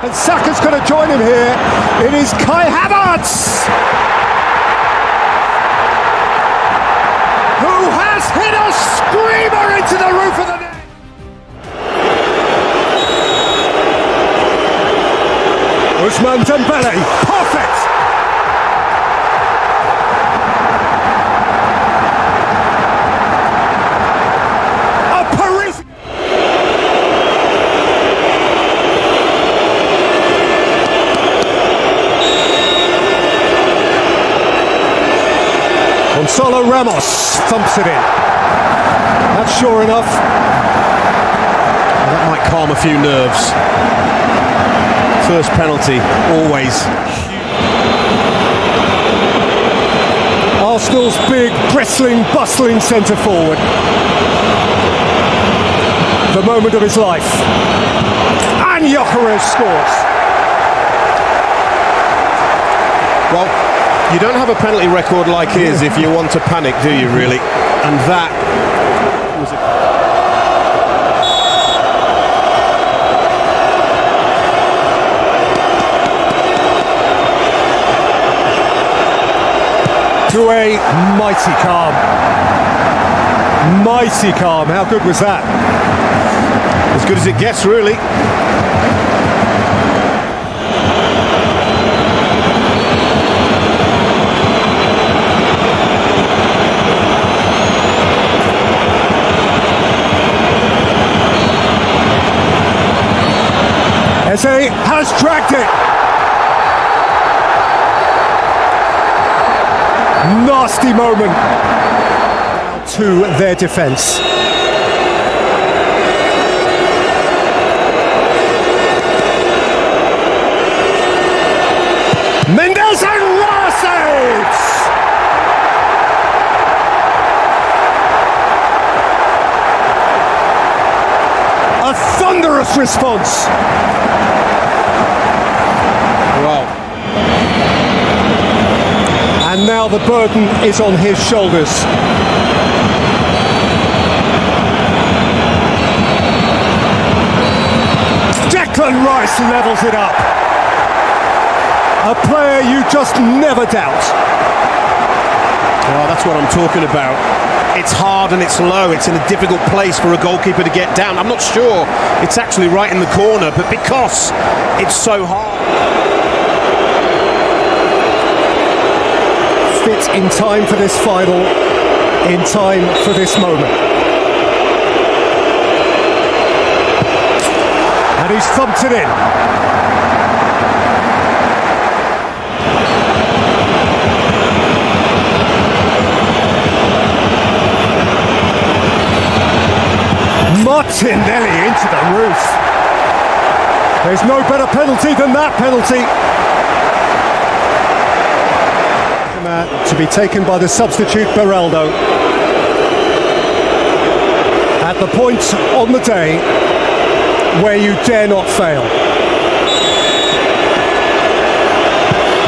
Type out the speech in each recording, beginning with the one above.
And Saka's going to join him here. It is Kai Havertz, who has hit a screamer into the roof of the net. Ousmane Dembele, perfect! A Parisian... Gonzalo Ramos thumps it in. That's sure enough. That might calm a few nerves. First penalty, always. Arsenal's big, bristling, bustling centre forward. The moment of his life. And Gyökeres scores. Well, you don't have a penalty record like his if you want to panic, do you, really? And that was a... To a mighty calm. Mighty calm. How good was that? As good as it gets, really. Eze has dragged it. Nasty moment to their defence. Mendes and Ramos saves! A thunderous response. Wow. And now the burden is on his shoulders. Declan Rice levels it up. A player you just never doubt. Well, that's what I'm talking about. It's hard and it's low. It's in a difficult place for a goalkeeper to get down. I'm not sure it's actually right in the corner, but because it's so hard. Fit in time for this final, in time for this moment. And he's thumped it in. Martinelli into the roof. There's no better penalty than that penalty. To be taken by the substitute Beraldo at the point on the day where you dare not fail.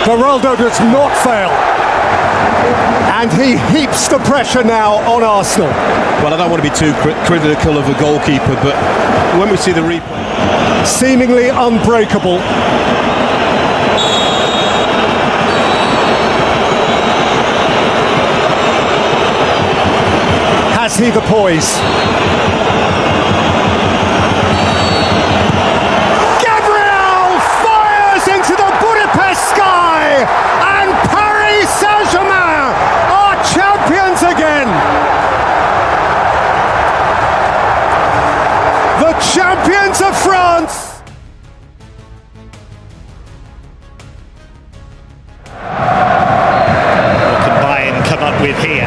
Beraldo does not fail, and he heaps the pressure now on Arsenal. Well, I don't want to be too critical of a goalkeeper, but when we see the replay, seemingly unbreakable. Has he the poise? Gabriel fires into the Budapest sky, and Paris Saint-Germain are champions again. The champions of France. What can Bayern come up with here?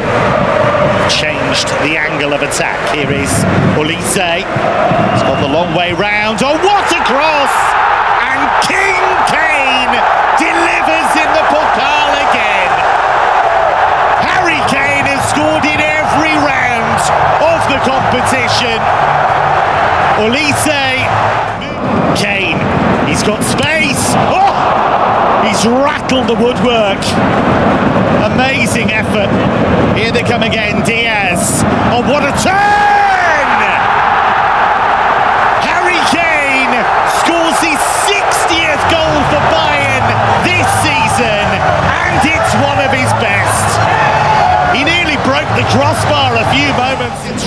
Changed the angle of attack. Here is Olise. He's got the long way round. Oh, what a cross! And King Kane delivers in the Pokal again. Harry Kane has scored in every round of the competition. Olise. Kane. He's got space. Oh! He's rattled the woodwork. Amazing effort. Here they come again, Diaz. Oh, what a turn! Harry Kane scores his 60th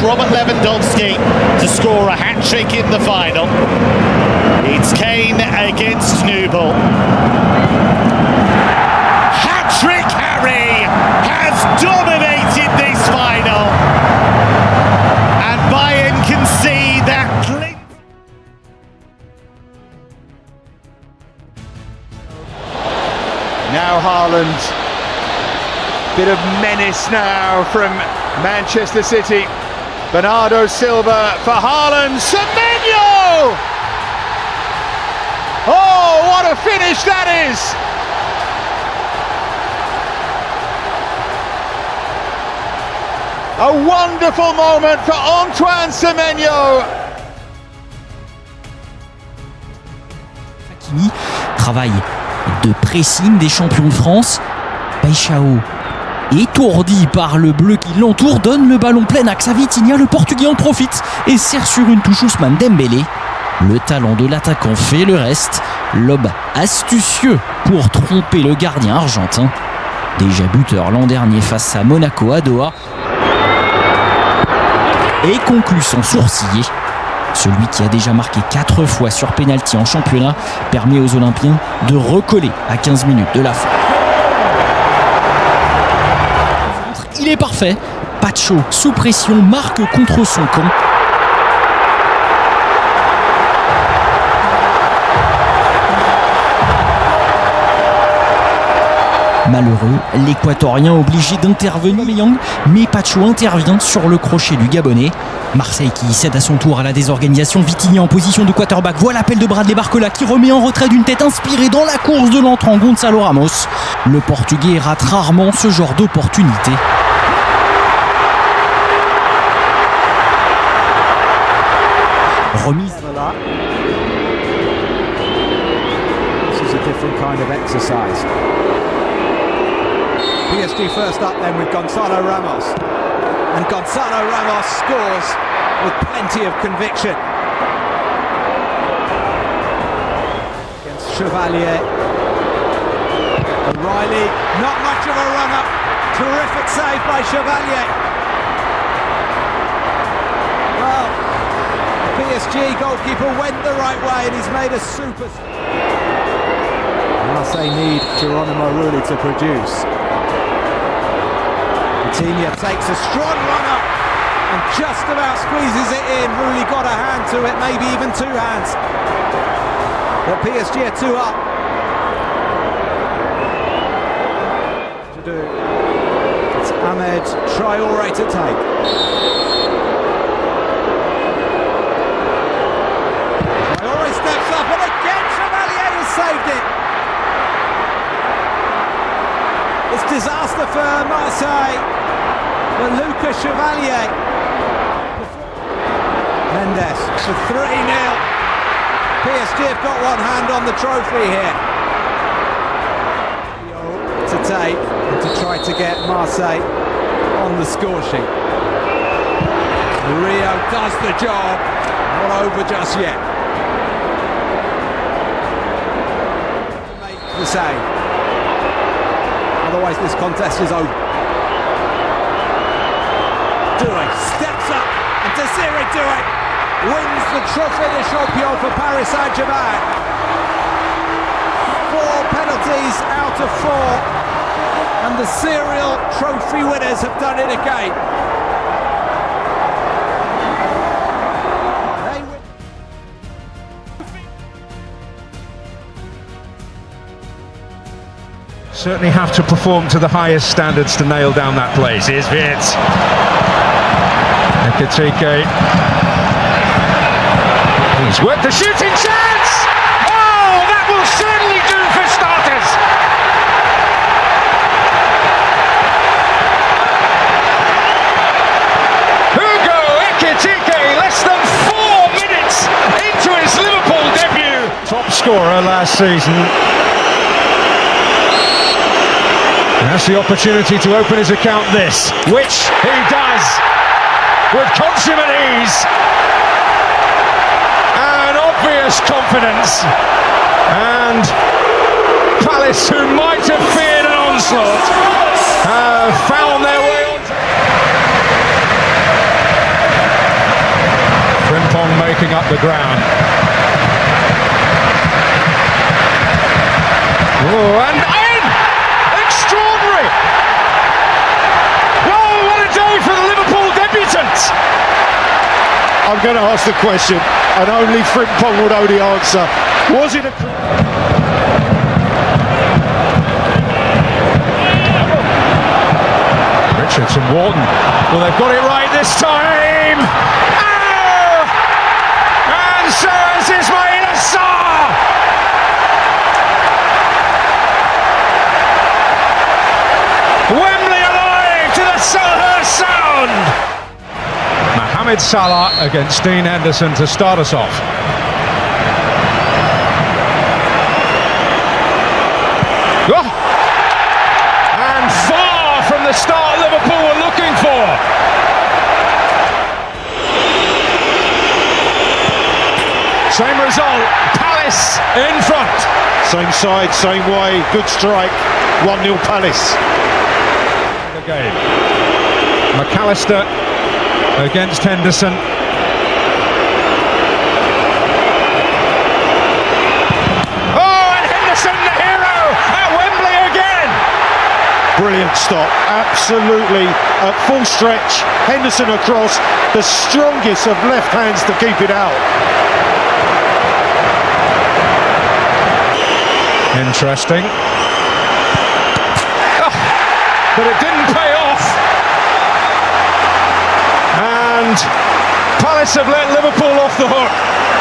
Robert Lewandowski to score a hat-trick in the final. It's Kane against Newell. Hat-trick Harry has dominated this final, and Bayern can see that glint. Now Haaland, bit of menace now from Manchester City. Bernardo Silva for Haaland, Semenyo! Oh, what a finish that is! A wonderful moment for Antoine Semenyo. Hakimi, travail de pressing des champions de France. Paixão, étourdi par le bleu qui l'entoure, donne le ballon plein axe à Vitinha. Le Portugais en profite et sert sur une touche Ousmane Dembélé. Le talent de l'attaquant fait le reste. Lob astucieux pour tromper le gardien argentin. Déjà buteur l'an dernier face à Monaco à Doha. Et conclut sans sourciller. Celui qui a déjà marqué 4 fois sur pénalty en championnat permet aux Olympiens de recoller à 15 minutes de la fin. Il est parfait. Pacho, sous pression, marque contre son camp. Malheureux, l'Équatorien obligé d'intervenir, mais Pacho intervient sur le crochet du Gabonais. Marseille qui cède à son tour à la désorganisation. Vitinha en position de quarterback. Voit l'appel de Bradley Barcola qui remet en retrait d'une tête inspirée dans la course de l'entrant Gonzalo Ramos. Le Portugais rate rarement ce genre d'opportunité. Remise. This is a different kind of exercise. PSG first up then with Gonzalo Ramos. And Gonzalo Ramos scores with plenty of conviction. Against Chevalier. O'Reilly, not much of a run-up. Terrific save by Chevalier. Well, the PSG goalkeeper went the right way and he's made a super... Marseille need Geronimo Rulli to produce. Vitinha takes a strong run-up and just about squeezes it in. Rulli got a hand to it, maybe even 2 hands. But PSG are 2 up. To do. It's Ahmed Traoré to take. Traoré steps up and again Chevalier has saved it. It's disaster for Marseille. But Lucas Chevalier. Mendes for 3-0. PSG have got one hand on the trophy here. To take and to try to get Marseille on the score sheet. Rio does the job. Not over just yet. Make the save. Otherwise this contest is over. Doué steps up and Desiree Doué wins the Trophée des Champions for Paris Saint-Germain. 4 penalties out of 4 and the serial trophy winners have done it again. They win. Certainly have to perform to the highest standards to nail down that place. Here's Viet. Ekitike. He's worked the shooting chance! Oh, that will certainly do for starters! Hugo Ekitike, less than 4 minutes into his Liverpool debut! Top scorer last season. That's the opportunity to open his account this, which he does with consummate ease and obvious confidence. And Palace, who might have feared an onslaught, have found their way on. walking up the ground. Oh, and in! Extraordinary! Oh, what a day for the Liverpool debutants! I'm going to ask the question, and only Frimpong would know the answer. Was it a... Richardson, Walton. Well, they've got it right this time! Oh! And so is Ismail Assar! Wembley alive to the Selhurst sound! Mohamed Salah against Dean Henderson to start us off. Oh! And far from the start Liverpool were looking for. Same result, Palace in front. Same side, same way, good strike, 1-0 Palace. The game. McAllister against Henderson. Oh, and Henderson, the hero, at Wembley again. Brilliant stop, absolutely at full stretch. Henderson across, the strongest of left hands to keep it out. Interesting. Oh, but it didn't pay off. And Palace have let Liverpool off the hook.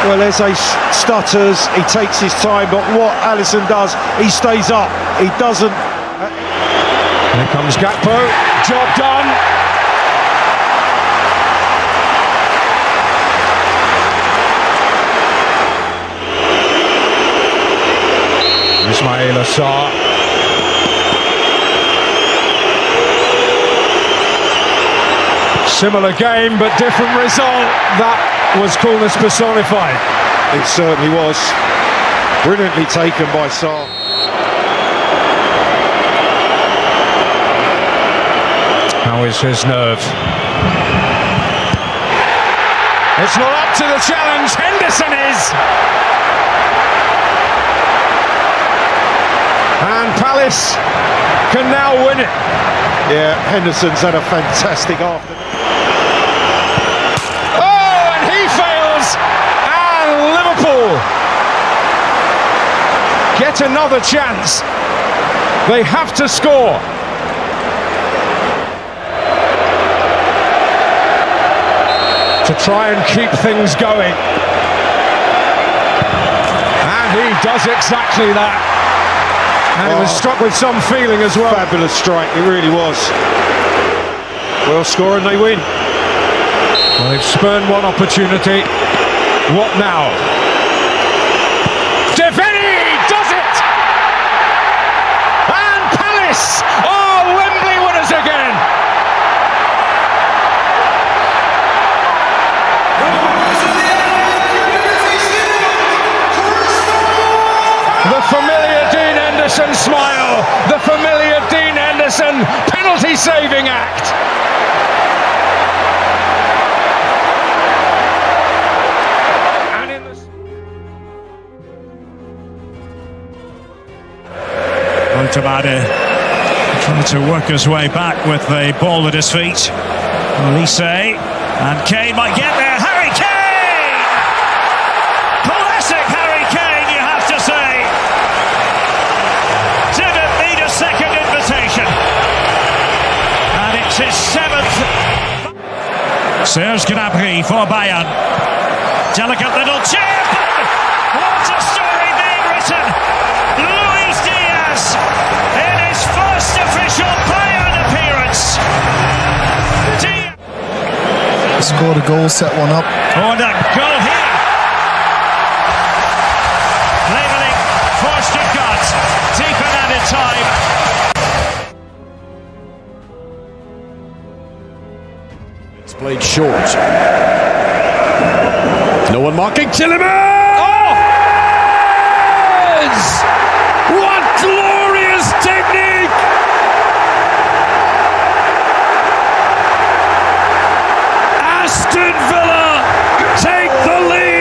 Well, Eze stutters, he takes his time, but what Alisson does, he stays up, he doesn't... Here comes Gakpo, job done. Ismail Assar. Similar game, but different result. That was coolness personified. It certainly was. Brilliantly taken by Sarr. How is his nerve? It's not up to the challenge. Henderson is. And Palace can now win it. Yeah, Henderson's had a fantastic afternoon. Oh, and he fails. And Liverpool get another chance. They have to score. To try and keep things going. And he does exactly that. And it was struck with some feeling as well. Fabulous strike, it really was. Well, score and they win. Well, they've spurned one opportunity. What now? Defeni does it! And Palace are Wembley winners again! The familiar Dean Henderson smile, the familiar Dean Henderson penalty-saving act. And in the... Montemade trying to work his way back with the ball at his feet. Olise and Kane might get there. Harry Kane! Classic Harry Kane, you have to say. Didn't need a second invitation. And it's his 7th. Serge Gnabry for Bayern. Delicate little chip. What a story being written. Luis Diaz in his first official Bayern appearance. Scored a goal, set one up. Oh, and a goal here. Leveling for Stuttgart. Deep in added time. It's played short. No one marking Tielemans! Oh! What glorious technique! Aston Villa take the lead!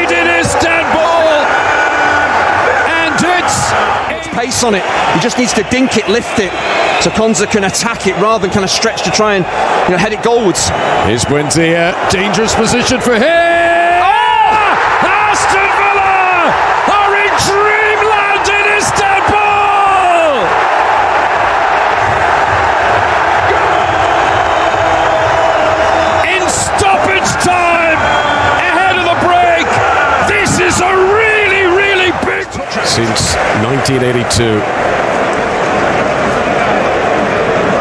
pass on it. He just needs to dink it, lift it, so Konza can attack it rather than kind of stretch to try and head it goalwards. Here's Buendia, dangerous position for him. Aston Villa are in dreamland in Istanbul! In stoppage time, ahead of the break, this is a really, really big... Since 1982.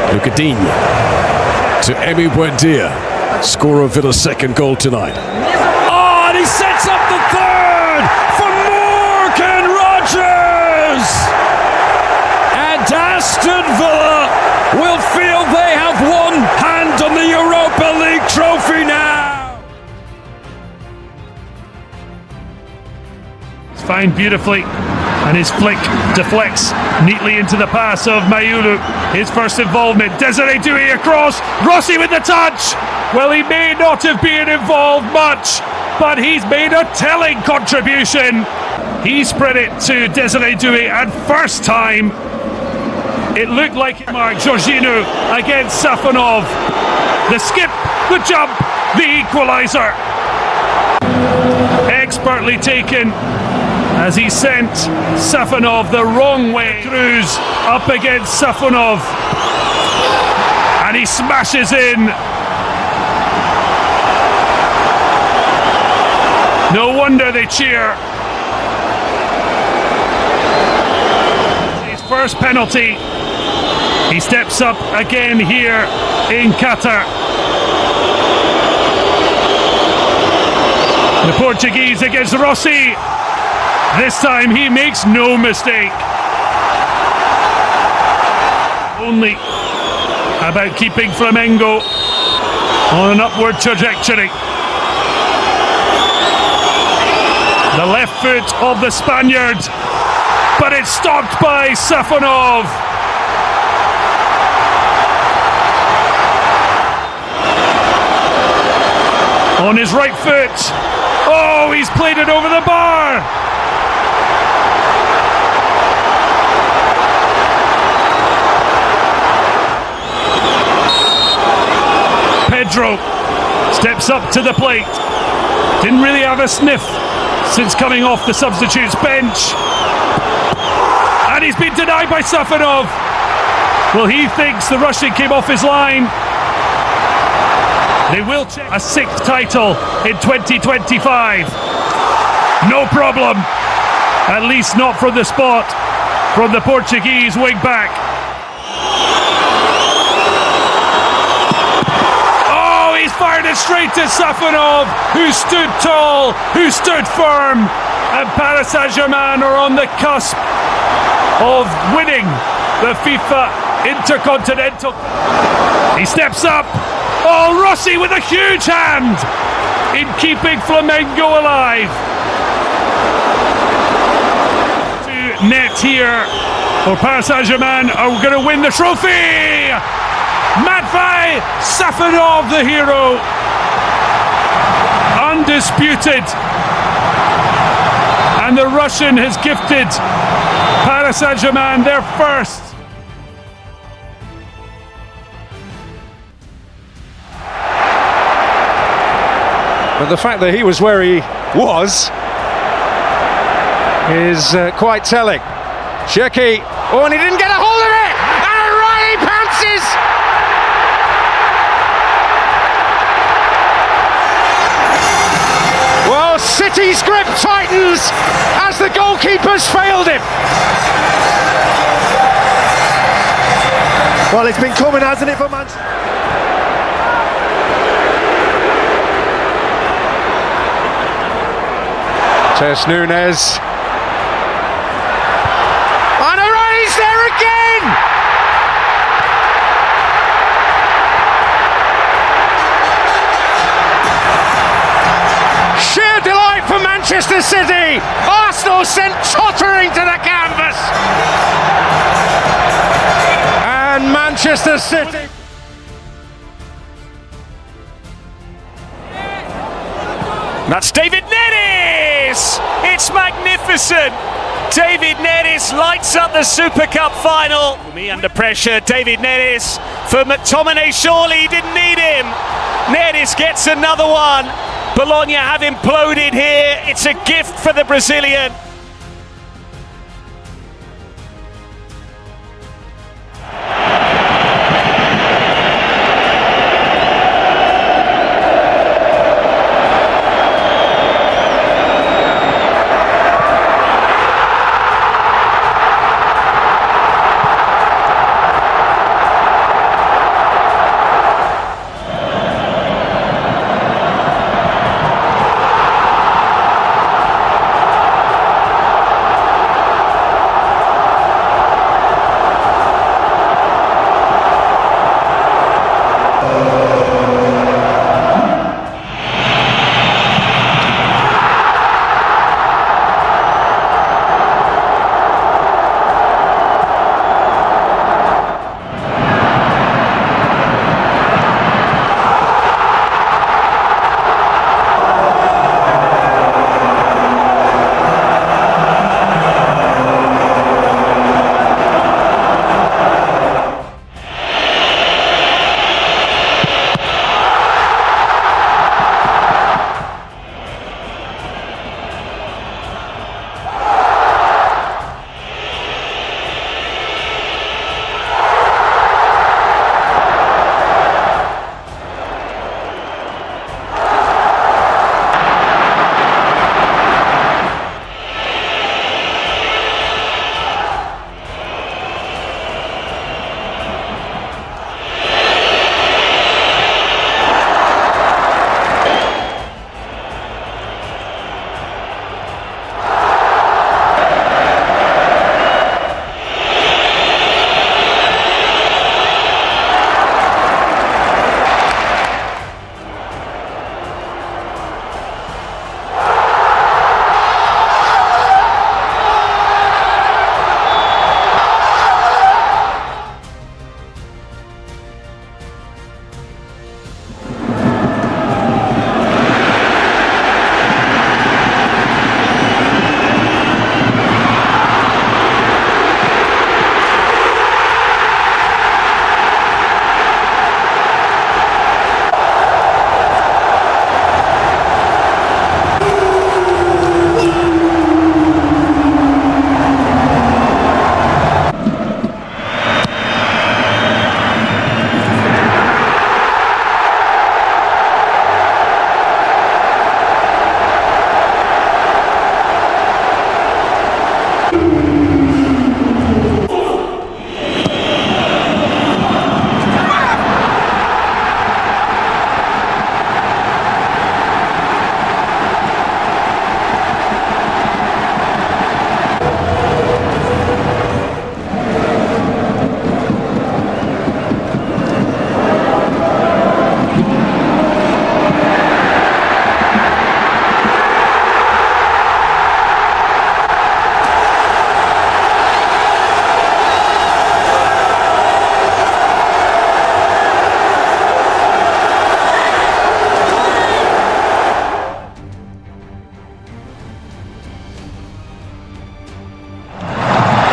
Lucadinho to Emi Buendia, scorer of Villa's second goal tonight. Oh, and he sets up the third for Morgan Rogers! And Aston Villa will feel they have one hand on the Europa League trophy now! It's found beautifully, and his flick deflects neatly into the pass of Mayulu. His first involvement, Desiree Doué across, Rossi with the touch. Well, he may not have been involved much, but he's made a telling contribution. He spread it to Desiree Doué, and first time it looked like it marked Jorginho against Safonov. The skip, the jump, the equaliser. Expertly taken as he sent Safonov the wrong way. Cruz up against Safonov, and he smashes in. No wonder they cheer. His first penalty. He steps up again here in Qatar. The Portuguese against Rossi. This time he makes no mistake. Only about keeping Flamengo on an upward trajectory. The left foot of the Spaniard, but it's stopped by Safonov. On his right foot. Oh, he's played it over the bar. Pedro steps up to the plate. Didn't really have a sniff since coming off the substitutes bench. And he's been denied by Safonov. Well, he thinks the Russian came off his line. They will check a sixth title in 2025. No problem. At least not from the spot from the Portuguese wing back. Oh, he's fired it straight to Safonov, who stood tall, who stood firm. And Paris Saint-Germain are on the cusp of winning the FIFA Intercontinental. He steps up. Oh, Rossi with a huge hand in keeping Flamengo alive. To net here for Paris Saint-Germain are going to win the trophy. Matvei Safonov, the hero. Undisputed. And the Russian has gifted Paris Saint-Germain their first. But the fact that he was where he was is quite telling. Shirky, oh, and he didn't get a hold of it! And O'Reilly pounces! Well, City's grip tightens as the goalkeeper's failed him. Well, it's been coming, hasn't it, for Manchester? Tess Nunes. And O'Reilly's there again! Sheer delight for Manchester City! Arsenal sent tottering to the canvas! And Manchester City... That's David Neres! It's magnificent! David Neres lights up the Super Cup final. Me under pressure, David Neres for McTominay, surely he didn't need him. Neres gets another one. Bologna have imploded here. It's a gift for the Brazilian.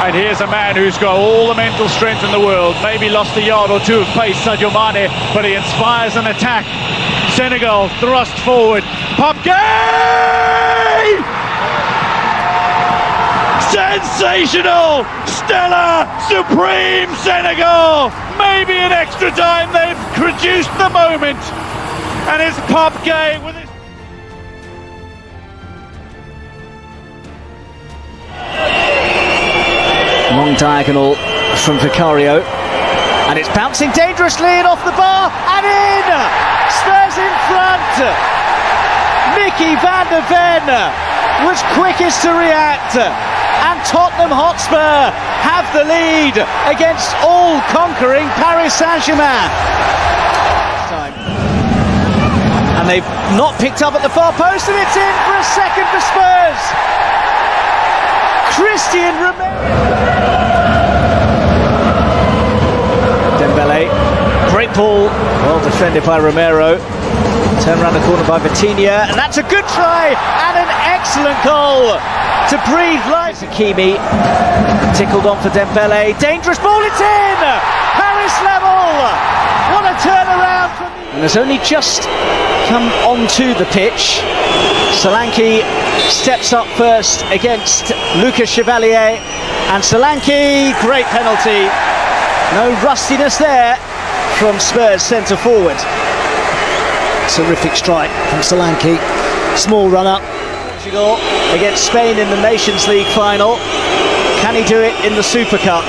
And here's a man who's got all the mental strength in the world, maybe lost a yard or two of pace, Sadio Mane, but he inspires an attack. Senegal thrust forward. Popke! Sensational! Stellar! Supreme Senegal! Maybe in extra time they've produced the moment. And it's Popke with his... Long diagonal from Vicario, and it's bouncing dangerously and off the bar and in! Spurs in front! Mickey van der Ven was quickest to react, and Tottenham Hotspur have the lead against all-conquering Paris Saint-Germain. And they've not picked up at the far post, and it's in for a second for Spurs. Christian Romero. Dembele, great ball, well defended by Romero. Turned around the corner by Vitinha, and that's a good try and an excellent goal to to breathe life. Hakimi tickled on for Dembele. Dangerous ball, it's in! Paris level! What a turnaround from the... And has only just come onto the pitch. Solanke steps up first against Lucas Chevalier. And Solanke, great penalty. No rustiness there from Spurs centre forward. Terrific strike from Solanke. Small run up. Portugal against Spain in the Nations League final. Can he do it in the Super Cup?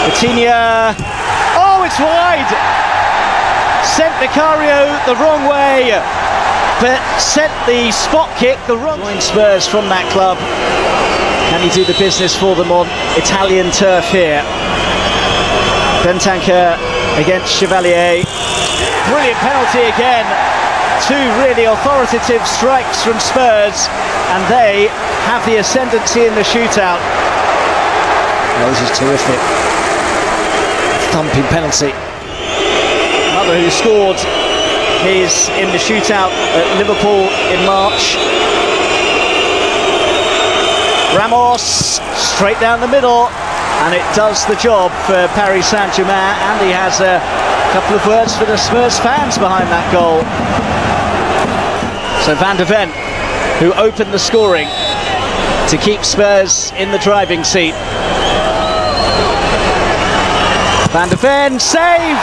Coutinho. Oh, it's wide. Sent Vicario the wrong way, but sent the spot kick the wrong way. Spurs from that club. Can he do the business for them on Italian turf here? Bentancur against Chevalier. Brilliant penalty again. Two really authoritative strikes from Spurs, and they have the ascendancy in the shootout. Oh, this is terrific. Thumping penalty. Another who scored his in the shootout at Liverpool in March. Ramos straight down the middle, and it does the job for Paris Saint-Germain, and he has a couple of words for the Spurs fans behind that goal. So Van de Ven, who opened the scoring to keep Spurs in the driving seat. Van de Ven saved!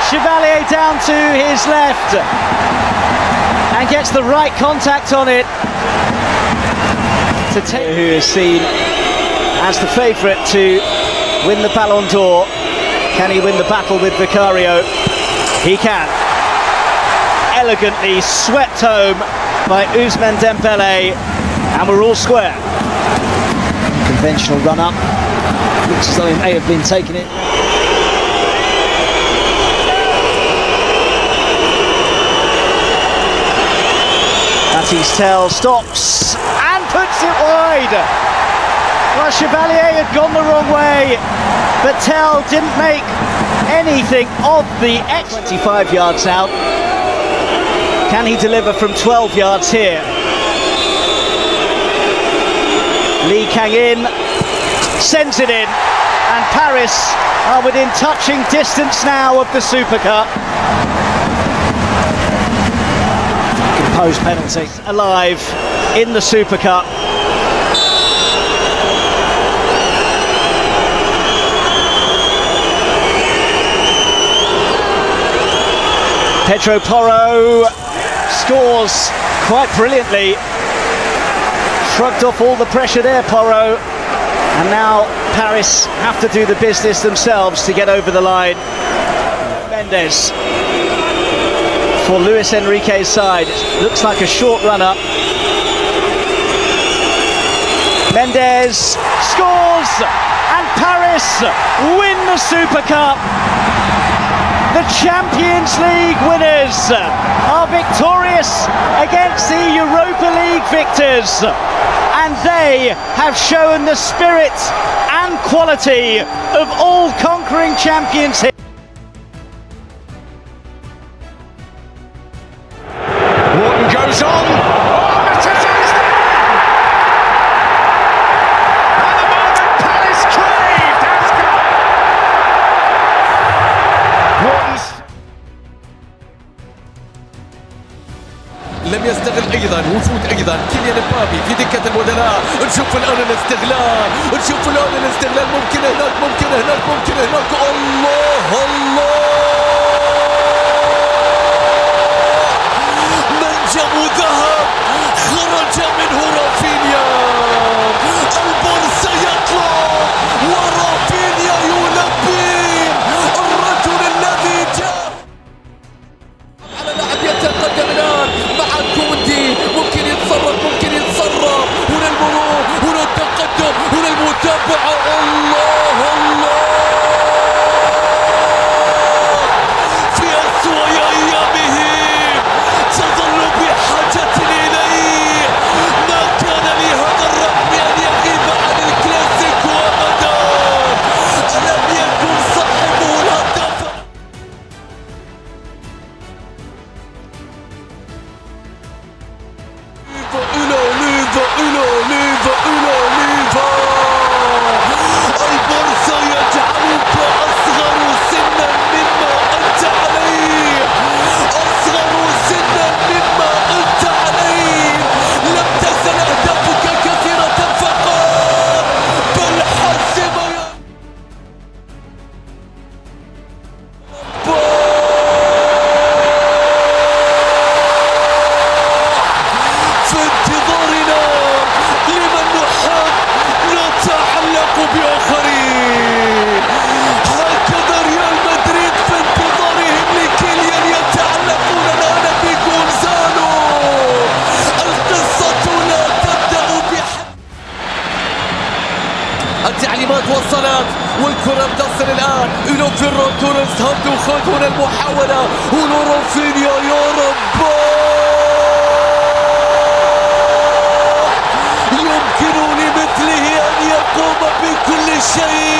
Chevalier down to his left and gets the right contact on it to take, who is seen as the favourite to win the Ballon d'Or. Can he win the battle with Vicario? He can. Elegantly swept home by Ousmane Dembele, and we're all square. Conventional run up. Looks as though he may have been taking it. Tell stops and puts it wide. Well, Chevalier had gone the wrong way, but Tell didn't make anything of the 25 yards out. Can he deliver from 12 yards here? Lee Kang-in sends it in, and Paris are within touching distance now of the Super Cup. Composed penalty. Alive in the Super Cup. Pedro Porro scores quite brilliantly. Shrugged off all the pressure there, Porro. And now Paris have to do the business themselves to get over the line. Mendes for Luis Enrique's side. Looks like a short run-up. Mendes scores, and Paris win the Super Cup. The Champions League winners are victorious against the Europa League victors, and they have shown the spirit and quality of all conquering champions here. Goes on. Oh, Matate's there! And the moment Paris craved has come. Wharton's لم يستغل ايضا وجود ايضا كيليان مبابي في دكه البدلاء. نشوف الان الاستغلال، نشوف الان الاستغلال. ممكن هناك، ممكن هناك، ممكن هناك. الله الله، وذهب خرج منه رافينيا. البورصة يطلع ورافينيا يلبي الرجل الذي جاء على لاعب يتقدم الآن مع كوندي. ممكن يتصرف، ممكن يتصرف. هنا المرور، هنا التقدم، هنا المتابعة. الله الله، والكرة بتصل الآن إلى فيران توريس. خذ هنا المحاولة ولورافينيا يا رب يمكن لمثله أن يقوم بكل شيء.